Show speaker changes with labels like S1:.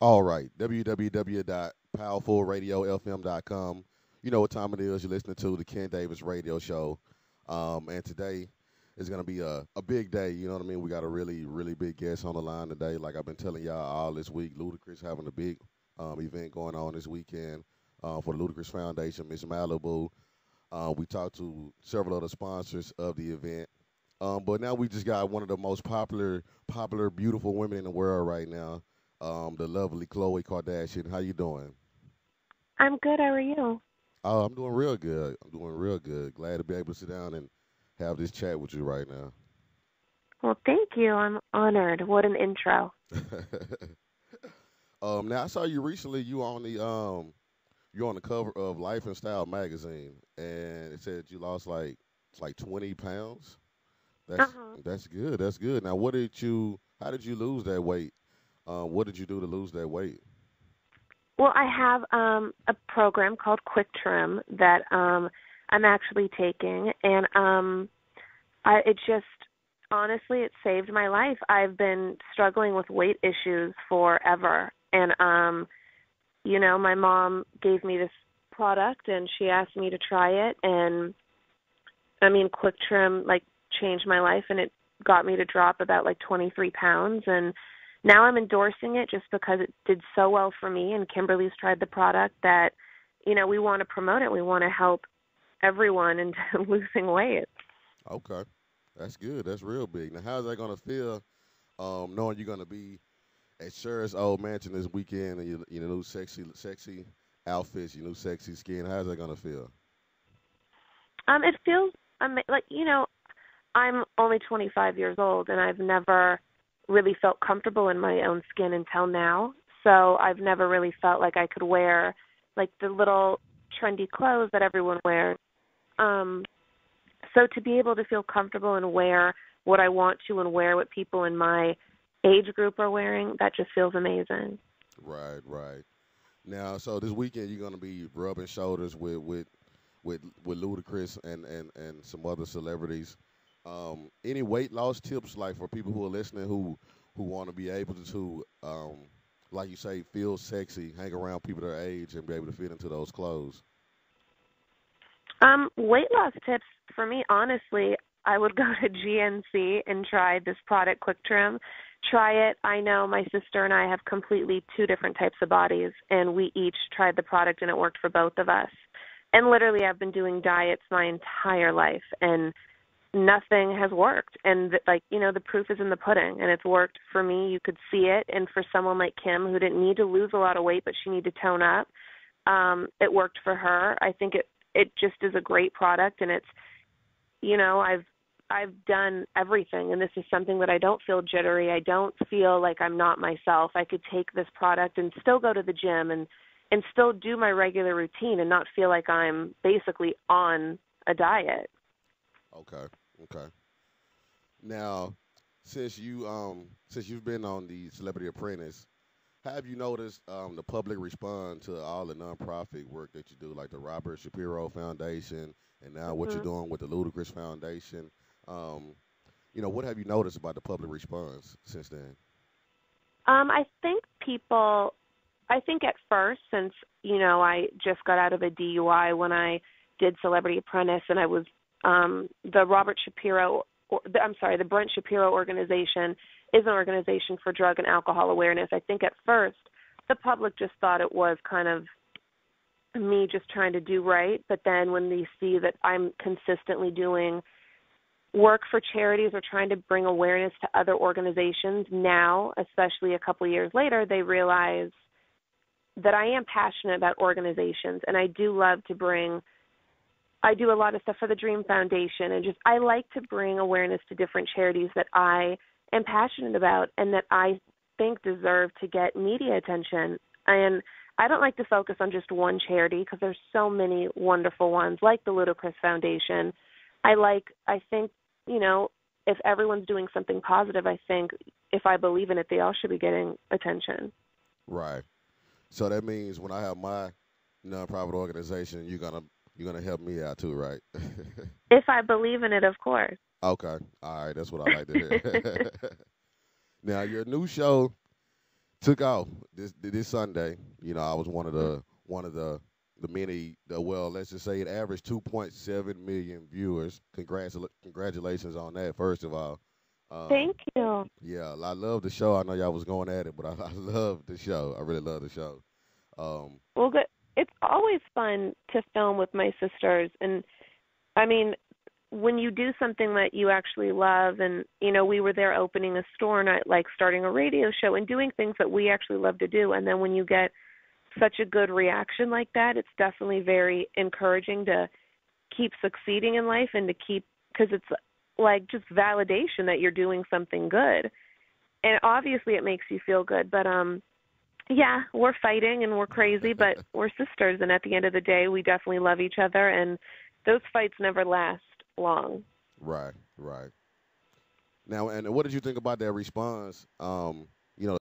S1: All right, www.powerfulradiofm.com. You know what time it is. You're listening to the Ken Davis Radio Show. And today is going to be a big day. You know what I mean? We got a really, really big guest on the line today. Like I've been telling y'all all this week, Ludacris having a big event going on this weekend for the Ludacris Foundation, Miss Malibu. We talked to several of the sponsors of the event. But now we just got one of the most popular, beautiful women in the world right now, the lovely Khloe Kardashian. How you doing?
S2: I'm good. How are you?
S1: Oh, I'm doing real good. I'm doing real good. Glad to be able to sit down and have this chat with you right now.
S2: Well, thank you. I'm honored. What an intro.
S1: Now I saw you recently. You're on the cover of Life and Style magazine, and it said you lost like 20 pounds. That's
S2: Uh-huh.
S1: that's good. That's good. Now, How did you lose that weight? What did you do to lose that weight?
S2: Well, I have a program called Quick Trim that I'm actually taking, and it just honestly it saved my life. I've been struggling with weight issues forever, and my mom gave me this product, and she asked me to try it, and I mean, Quick Trim changed my life, and it got me to drop about 23 pounds, and now I'm endorsing it just because it did so well for me, and Kimberly's tried the product that, we want to promote it. We want to help everyone in losing weight.
S1: Okay, that's good. That's real big. Now, how's that gonna feel? Knowing you're gonna be at Cher's old mansion this weekend and your new sexy outfits, your new sexy skin. How's that gonna feel?
S2: It feels I'm only 25 years old, and I've never really felt comfortable in my own skin until now. So I've never really felt like I could wear the little trendy clothes that everyone wears. Um, so to be able to feel comfortable and wear what I want to and wear what people in my age group are wearing, that just feels amazing.
S1: Right, right. Now, so this weekend you're gonna be rubbing shoulders with Ludacris and some other celebrities. Any weight loss tips, like for people who are listening who want to be able to, like you say, feel sexy, hang around people their age, and be able to fit into those clothes?
S2: Weight loss tips for me, honestly, I would go to GNC and try this product, Quick Trim. Try it. I know my sister and I have completely two different types of bodies, and we each tried the product, and it worked for both of us. And literally, I've been doing diets my entire life, and nothing has worked. And the proof is in the pudding, and it's worked for me. You could see it. And for someone like Kim, who didn't need to lose a lot of weight, but she needed to tone up, it worked for her. I think it just is a great product, and it's I've done everything, and this is something that I don't feel jittery. I don't feel like I'm not myself. I could take this product and still go to the gym and still do my regular routine and not feel like I'm basically on a diet.
S1: Okay, okay. Now, since you've been on the Celebrity Apprentice, have you noticed the public respond to all the nonprofit work that you do, like the Robert Shapiro Foundation, and now what you're
S2: Mhm.
S1: doing with the Ludacris Foundation? Um, what have you noticed about the public response since then?
S2: I think I think at first, since, I just got out of a DUI when I did Celebrity Apprentice, and I was the Robert Shapiro, the Brent Shapiro organization is an organization for drug and alcohol awareness. I think at first the public just thought it was kind of me just trying to do right, but then when they see that I'm consistently doing work for charities or trying to bring awareness to other organizations now, especially a couple years later, they realize that I am passionate about organizations, and I do a lot of stuff for the Dream Foundation, and just I like to bring awareness to different charities that I am passionate about and that I think deserve to get media attention. And I don't like to focus on just one charity because there's so many wonderful ones like the Ludacris Foundation. I think, if everyone's doing something positive, I think if I believe in it, they all should be getting attention.
S1: Right. So that means when I have my nonprofit organization, you're gonna help me out too, right?
S2: If I believe in it, of course.
S1: Okay. All right. That's what I like to hear. Now, your new show took off this Sunday. You know, I was one of the many. Well, let's just say it averaged 2.7 million viewers. Congratulations on that. First of all,
S2: Thank
S1: um,
S2: you.
S1: yeah, I love the show. I know y'all was going at it, but I love the show. I really love the show. Um,
S2: Well, good. It's always fun to film with my sisters, and I mean, when you do something that you actually love, and we were there opening a store, and I like starting a radio show and doing things that we actually love to do, and then when you get such a good reaction like that, it's definitely very encouraging to keep succeeding in life and to keep, because it's like just validation that you're doing something good, and obviously it makes you feel good. But yeah, we're fighting and we're crazy, but we're sisters, and at the end of the day, we definitely love each other, and those fights never last long.
S1: right, right. Now, and what did you think about that response?